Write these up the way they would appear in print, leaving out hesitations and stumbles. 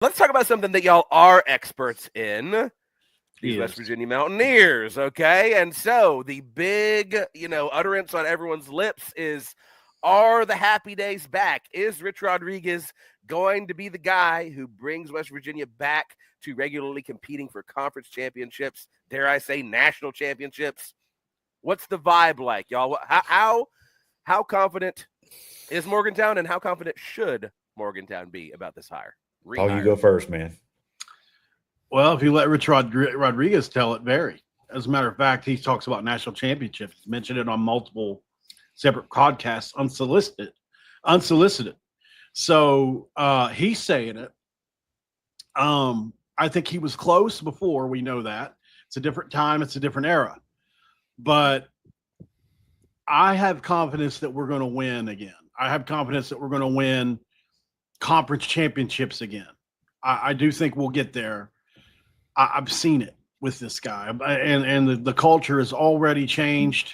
Let's talk about something that y'all are experts in. These Yes. West Virginia Mountaineers, okay? And so the big, utterance on everyone's lips is, are the happy days back? Is Rich Rodriguez going to be the guy who brings West Virginia back to regularly competing for conference championships, dare I say national championships? What's the vibe like, y'all? How confident is Morgantown, and how confident should Morgantown be about this hire? Oh, you go first, man. Well, if you let Rich Rodriguez tell it, very. As a matter of fact, he talks about national championships. He's mentioned it on multiple separate podcasts, unsolicited. So he's saying it. I think he was close before. We know that. It's a different time. It's a different era. But I have confidence that we're going to win again. I have confidence that we're going to win conference championships again. I do think we'll get there. I've seen it with this guy, and the culture has already changed.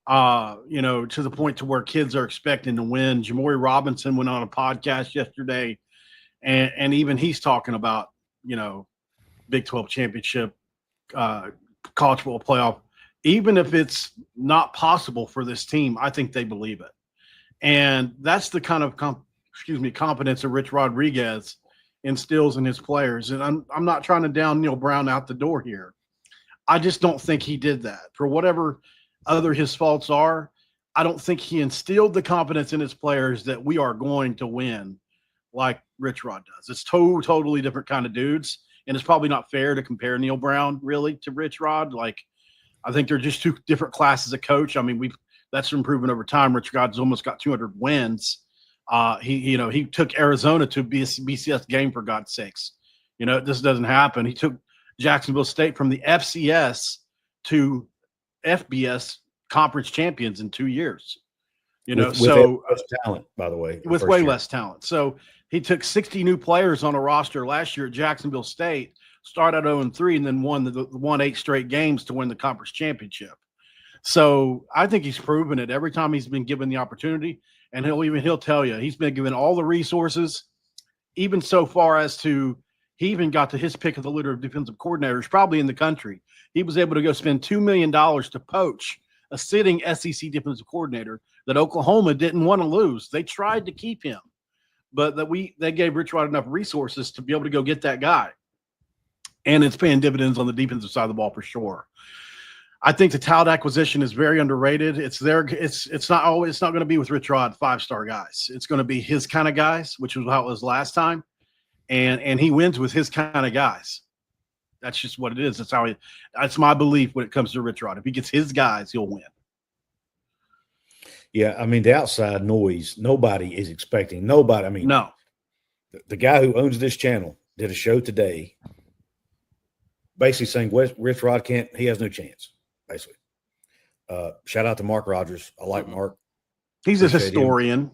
To the point to where kids are expecting to win. Jamori Robinson went on a podcast yesterday, and even he's talking about Big 12 championship, college football playoff. Even if it's not possible for this team, I think they believe it, and that's the kind of confidence that Rich Rodriguez instills in his players. And I'm not trying to down Neil Brown out the door here. I just don't think he did that. For whatever other his faults are, I don't think he instilled the confidence in his players that we are going to win like Rich Rod does. It's totally different kind of dudes. And it's probably not fair to compare Neil Brown really to Rich Rod. Like, I think they're just two different classes of coach. I mean, that's been proven over time. Rich Rod's almost got 200 wins. He took Arizona to BCS game, for God's sakes. This doesn't happen. He took Jacksonville State from the FCS to FBS conference champions in 2 years. With less talent, by the way, with way less talent. So he took 60 new players on a roster last year at Jacksonville State, started 0-3, and then won 8 straight games to win the conference championship. So I think he's proven it every time he's been given the opportunity. And he'll tell you, he's been given all the resources, even so far as to he even got to his pick of the litter of defensive coordinators, probably in the country. He was able to go spend $2 million to poach a sitting SEC defensive coordinator that Oklahoma didn't want to lose. They tried to keep him, but they gave Rich Rod enough resources to be able to go get that guy. And it's paying dividends on the defensive side of the ball for sure. I think the talent acquisition is very underrated. It's not going to be with Rich Rod 5-star guys. It's going to be his kind of guys, which was how it was last time. And he wins with his kind of guys. That's just what it is. That's my belief when it comes to Rich Rod. If he gets his guys, he'll win. Yeah, I mean, the outside noise, nobody is expecting. Nobody. I mean, no. The guy who owns this channel did a show today basically saying Rich Rod he has no chance. Basically, shout out to Mark Rogers. I like Mark. He's a historian,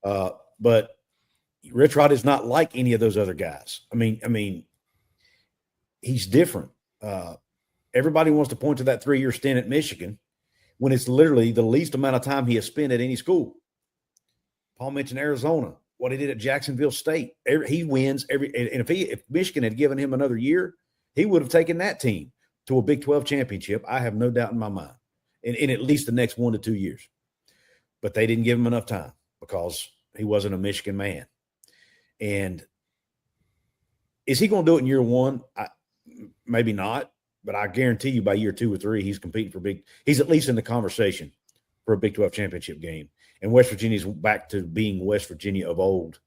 but Rich Rod is not like any of those other guys. I mean, he's different. Everybody wants to point to that 3-year stint at Michigan when it's literally the least amount of time he has spent at any school. Paul mentioned Arizona, what he did at Jacksonville State. He wins and if Michigan had given him another year, he would have taken that team to a Big 12 championship, I have no doubt in my mind, in at least the next 1 to 2 years. But they didn't give him enough time because he wasn't a Michigan man. And is he going to do it in year 1? Maybe not, but I guarantee you by year 2 or 3, he's competing for he's at least in the conversation for a Big 12 championship game. And West Virginia's back to being West Virginia of old,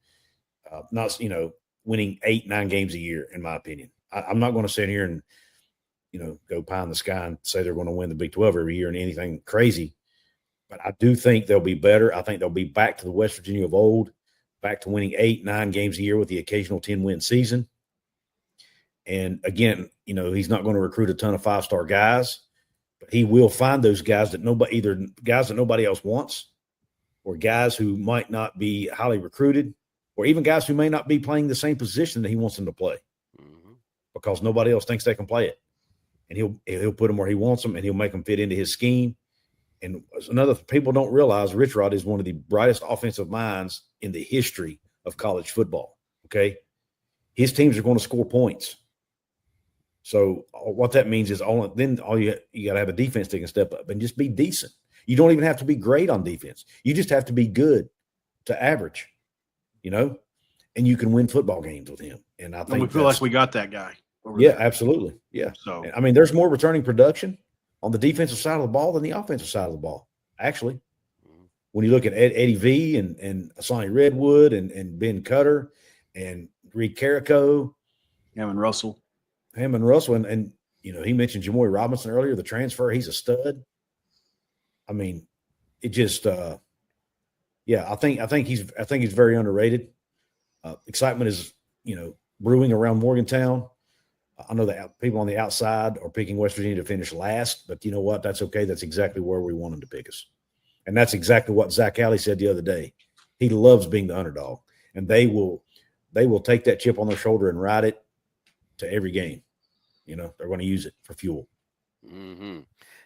not, winning 8-9 games a year, in my opinion. I'm not going to sit here and, go pie in the sky and say they're going to win the Big 12 every year and anything crazy. But I do think they'll be better. I think they'll be back to the West Virginia of old, back to winning 8-9 games a year with the occasional 10-win season. And again, he's not going to recruit a ton of 5-star guys, but he will find those guys either guys that nobody else wants, or guys who might not be highly recruited, or even guys who may not be playing the same position that he wants them to play, because nobody else thinks they can play it. And he'll put them where he wants them, and he'll make them fit into his scheme. And another people don't realize, Rich Rod is one of the brightest offensive minds in the history of college football. Okay, his teams are going to score points. So what that means is all you got to have a defense that can step up and just be decent. You don't even have to be great on defense. You just have to be good to average, and you can win football games with him. And I think we feel like we got that guy. Yeah, there. Absolutely. Yeah. So I mean, there's more returning production on the defensive side of the ball than the offensive side of the ball. Actually, when you look at Eddie V and Sonny Redwood and Ben Cutter and Reed Carrico, Hammond Russell, and he mentioned Jamoy Robinson earlier, the transfer. He's a stud. I mean, it just, I think he's very underrated. Excitement is, brewing around Morgantown. I know that people on the outside are picking West Virginia to finish last, but you know what? That's okay. That's exactly where we want them to pick us. And that's exactly what Zach Alley said the other day. He loves being the underdog, and they will take that chip on their shoulder and ride it to every game. They're going to use it for fuel. Mm-hmm.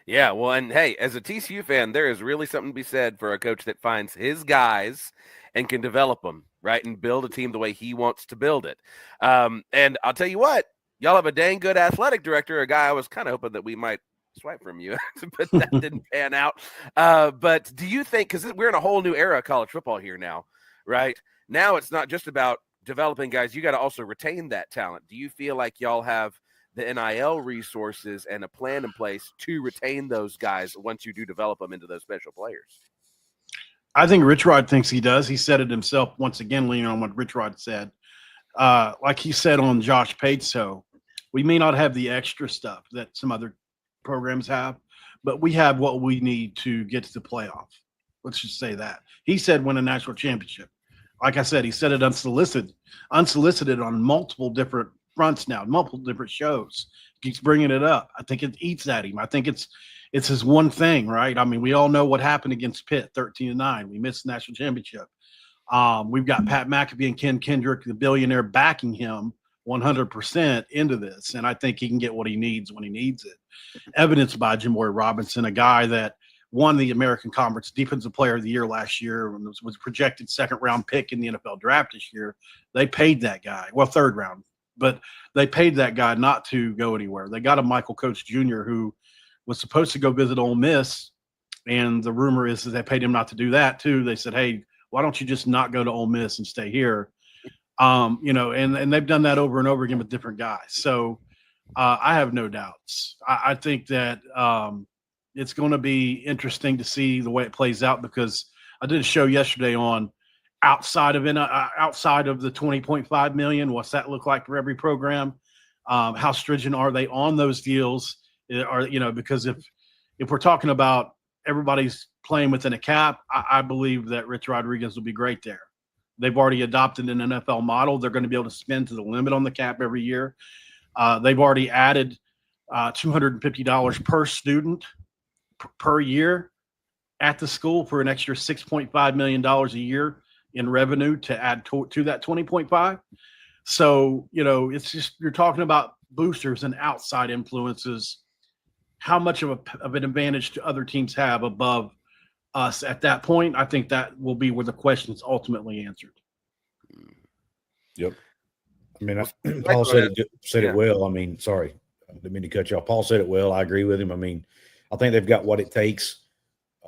Yeah, well, and hey, as a TCU fan, there is really something to be said for a coach that finds his guys and can develop them, right, and build a team the way he wants to build it. And I'll tell you what, y'all have a dang good athletic director, a guy I was kind of hoping that we might swipe from you, but that didn't pan out. But do you think, because we're in a whole new era of college football here now, right? Now it's not just about developing guys. You got to also retain that talent. Do you feel like y'all have the NIL resources and a plan in place to retain those guys once you do develop them into those special players? I think Rich Rod thinks he does. He said it himself, once again, leaning on what Rich Rod said. Like he said on Josh Pateso, we may not have the extra stuff that some other programs have, but we have what we need to get to the playoff. Let's just say that. He said win a national championship. Like I said, he said it unsolicited on multiple different fronts now, multiple different shows. Keeps bringing it up. I think it eats at him. I think it's his one thing, right? I mean, we all know what happened against Pitt, 13-9. We missed the national championship. We've got Pat McAfee and Ken Kendrick, the billionaire, backing him 100% into this, and I think he can get what he needs when he needs it. Evidenced by Jamoy Robinson, a guy that won the American Conference Defensive Player of the Year last year and was projected second-round pick in the NFL draft this year. They paid that guy, well, third round, but they paid that guy not to go anywhere. They got a Michael Coates Jr. who was supposed to go visit Ole Miss, and the rumor is that they paid him not to do that too. They said, hey, why don't you just not go to Ole Miss and stay here? And they've done that over and over again with different guys. So I have no doubts. I think that it's going to be interesting to see the way it plays out, because I did a show yesterday on outside of the $20.5 million. What's that look like for every program? How stringent are they on those deals? Because if we're talking about everybody's playing within a cap, I believe that Rich Rodriguez will be great there. They've already adopted an NFL model. They're going to be able to spend to the limit on the cap every year. They've already added $250 per student per year at the school for an extra $6.5 million a year in revenue to add to that 20.5. So, it's just, you're talking about boosters and outside influences. How much of an advantage do other teams have above us at that point? I think that will be where the question is ultimately answered. Yep. I mean, Paul said it well. I mean, sorry, I didn't mean to cut you off. Paul said it well. I agree with him. I mean, I think they've got what it takes.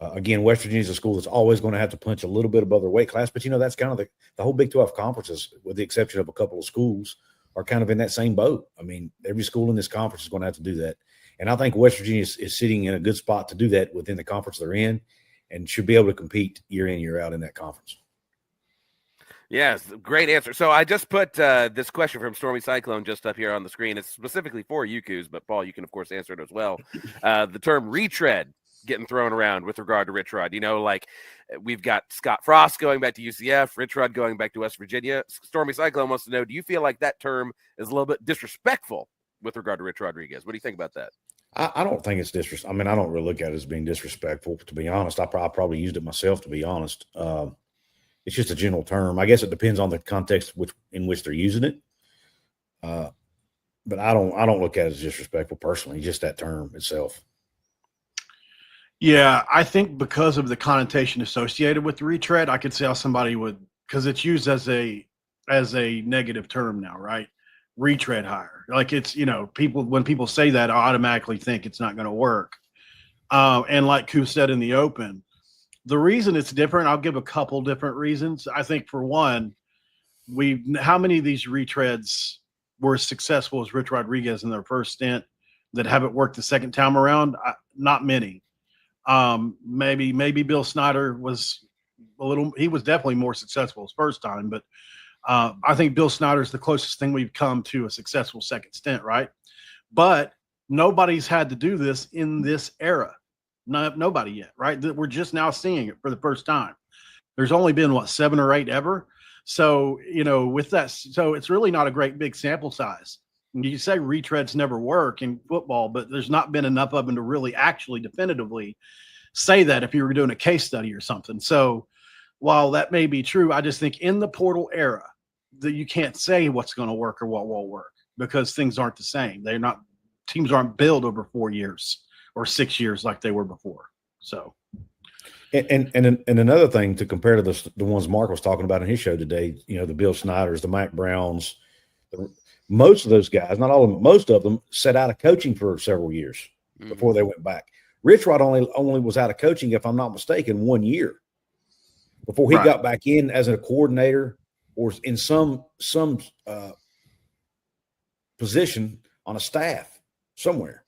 Again, West Virginia is a school that's always going to have to punch a little bit above their weight class, but that's kind of the whole Big 12 conferences, with the exception of a couple of schools, are kind of in that same boat. I mean, every school in this conference is going to have to do that. And I think West Virginia is sitting in a good spot to do that within the conference they're in, and should be able to compete year in, year out in that conference. Yes, great answer. So I just put this question from Stormy Cyclone just up here on the screen. It's specifically for you, Coos, but Paul, you can, of course, answer it as well. The term retread getting thrown around with regard to Rich Rod. Like we've got Scott Frost going back to UCF, Rich Rod going back to West Virginia. Stormy Cyclone wants to know, do you feel like that term is a little bit disrespectful with regard to Rich Rodriguez? What do you think about that? I don't think it's disrespectful. I mean, I don't really look at it as being disrespectful, to be honest. I probably used it myself, to be honest. It's just a general term. I guess it depends on the context in which they're using it. But I don't look at it as disrespectful personally, just that term itself. Yeah, I think because of the connotation associated with the retread, I could see how somebody would, because it's used as a negative term now, right? retread hire. Like it's, when people say that, I automatically think it's not going to work. And like Koo said in the open, the reason it's different, I'll give a couple different reasons. I think for one, how many of these retreads were as successful as Rich Rodriguez in their first stint that haven't worked the second time around? Not many. Maybe Bill Snyder was he was definitely more successful his first time, but I think Bill Snyder's the closest thing we've come to a successful second stint, right? But nobody's had to do this in this era. Nobody yet, right? We're just now seeing it for the first time. There's only been 7 or 8 ever. So, with that, so it's really not a great big sample size. You say retreads never work in football, but there's not been enough of them to really actually definitively say that if you were doing a case study or something. So while that may be true, I just think in the portal era that you can't say what's going to work or what won't work because things aren't the same. Teams aren't built over 4 years or 6 years like they were before. So. And another thing to compare to the ones Mark was talking about in his show today, the Bill Snyders, the Mac Browns, most of those guys, not all of them, most of them set out of coaching for several years before they went back. Rich Rod only was out of coaching, if I'm not mistaken, 1 year before he got back in as a coordinator or in some position on a staff somewhere,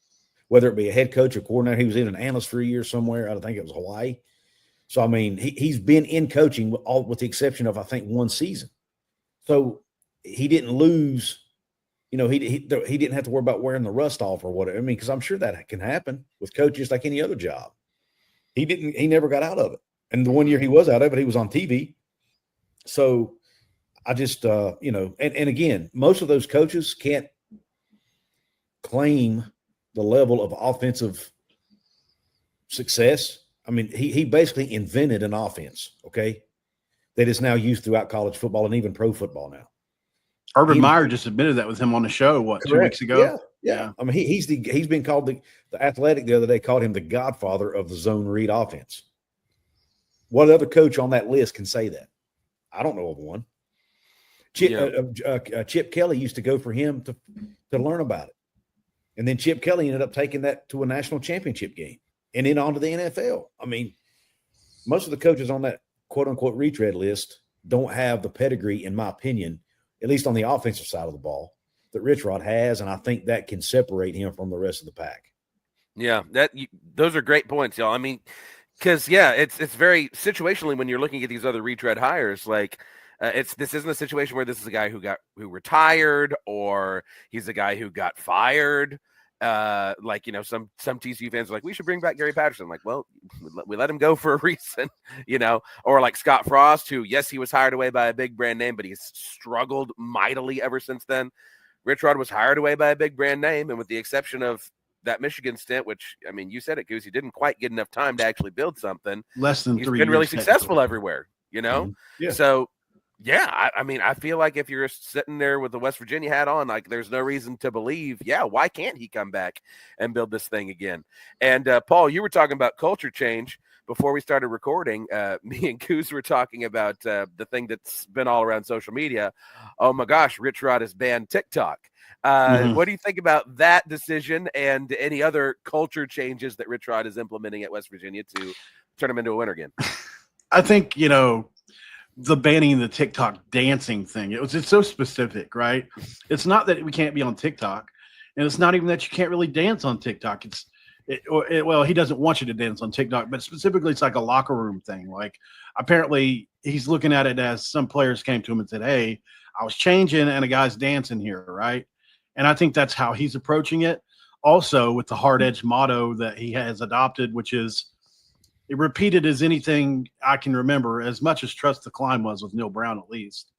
whether it be a head coach or coordinator. He was in an analyst for a year somewhere. I think it was Hawaii. So, I mean, he's been in coaching with the exception of, I think, 1 season. So he didn't lose, he didn't have to worry about wearing the rust off or whatever. I mean, because I'm sure that can happen with coaches like any other job. He never got out of it. And the 1 year he was out of it, he was on TV. So I just, and again, most of those coaches can't claim the level of offensive success. I mean, he basically invented an offense, okay, that is now used throughout college football and even pro football now. Urban Meyer just admitted that with him on the show, correct. 2 weeks ago? Yeah. I mean, he's been called the Athletic the other day called him the godfather of the zone read offense. What other coach on that list can say that? I don't know of one. Chip Kelly used to go for him to learn about it. And then Chip Kelly ended up taking that to a national championship game and then on to the NFL. I mean, most of the coaches on that quote-unquote retread list don't have the pedigree, in my opinion, at least on the offensive side of the ball, that Rich Rod has, and I think that can separate him from the rest of the pack. Yeah, those are great points, y'all. I mean, because it's very situationally when you're looking at these other retread hires, like this isn't a situation where this is a guy who retired or he's a guy who got fired. Some TCU fans are like, we should bring back Gary Patterson. Like, well, we let him go for a reason, or like Scott Frost, who, yes, he was hired away by a big brand name, but he's struggled mightily ever since then. Rich Rod was hired away by a big brand name. And with the exception of that Michigan stint, which, I mean, you said it, Goose, he didn't quite get enough time to actually build something. Less than 3 years. He's been really successful everywhere, Mm-hmm. Yeah. So, I mean, I feel like if you're sitting there with the West Virginia hat on, like there's no reason to believe, why can't he come back and build this thing again? And Paul, you were talking about culture change before we started recording. Me and Goose were talking about the thing that's been all around social media. Oh my gosh, Rich Rod has banned TikTok. What do you think about that decision and any other culture changes that Rich Rod is implementing at West Virginia to turn him into a winner again? I think, the banning the TikTok dancing thing, it's so specific, right? It's not that we can't be on TikTok, and it's not even that you can't really dance on TikTok. Well, he doesn't want you to dance on TikTok, but specifically it's like a locker room thing. Like apparently he's looking at it as some players came to him and said, hey, I was changing and a guy's dancing here, right? And I think that's how he's approaching it. Also with the hard edge motto that he has adopted, which is repeated as anything I can remember, as much as Trust the Climb was with Neil Brown, at least.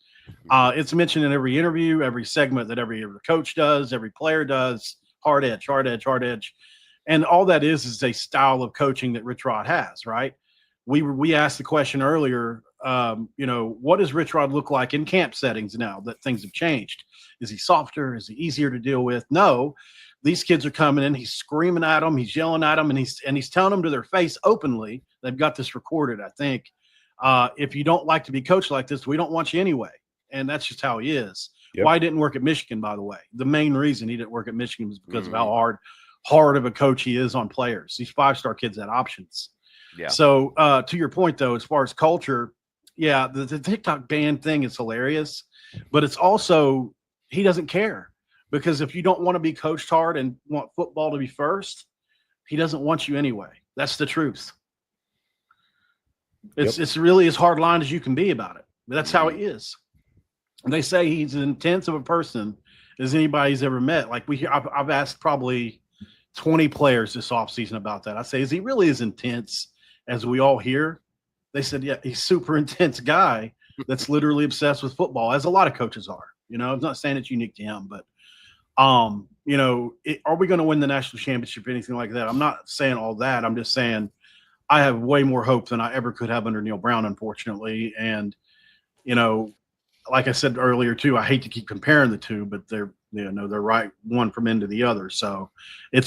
It's mentioned in every interview, every segment that every coach does, every player does, hard edge, hard edge, hard edge. And all that is a style of coaching that Rich Rod has, right? We asked the question earlier, what does Rich Rod look like in camp settings now that things have changed? Is he softer? Is he easier to deal with? No. These kids are coming in. He's screaming at them. He's yelling at them, and he's telling them to their face openly. They've got this recorded, I think. If you don't like to be coached like this, we don't want you anyway. And that's just how he is. Yep. Why it didn't work at Michigan, by the way. The main reason he didn't work at Michigan was because of how hard of a coach he is on players. These 5-star kids had options. Yeah. So to your point, though, as far as culture, yeah, the TikTok ban thing is hilarious, but it's also he doesn't care, because if you don't want to be coached hard and want football to be first, he doesn't want you anyway. That's the truth. It's really as hard line as you can be about it. But that's how he is. And they say he's as intense of a person as anybody's ever met. Like I've asked probably 20 players this offseason about that. I say, is he really as intense as we all hear? They said, yeah, he's super intense guy that's literally obsessed with football, as a lot of coaches are. You know, I'm not saying it's unique to him, but you know, are we going to win the national championship or anything like that? I'm not saying all that. I'm just saying I have way more hope than I ever could have under Neil Brown, unfortunately. And, you know, like I said earlier too, I hate to keep comparing the two, but they're right one from end to the other. So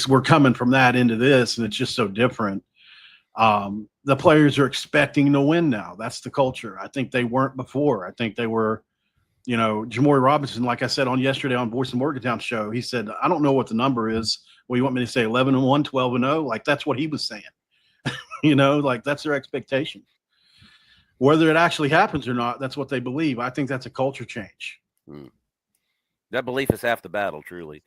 we're coming from that into this, and it's just so different. The players are expecting to win now. That's the culture. I think they weren't before. I think they were, you know, Jamori Robinson, like I said on yesterday on Voice of Morgantown show, he said, I don't know what the number is. Well, you want me to say 11-1, 12-0? Like, that's what he was saying. You know, like that's their expectation. Whether it actually happens or not, that's what they believe. I think that's a culture change. That belief is half the battle, truly.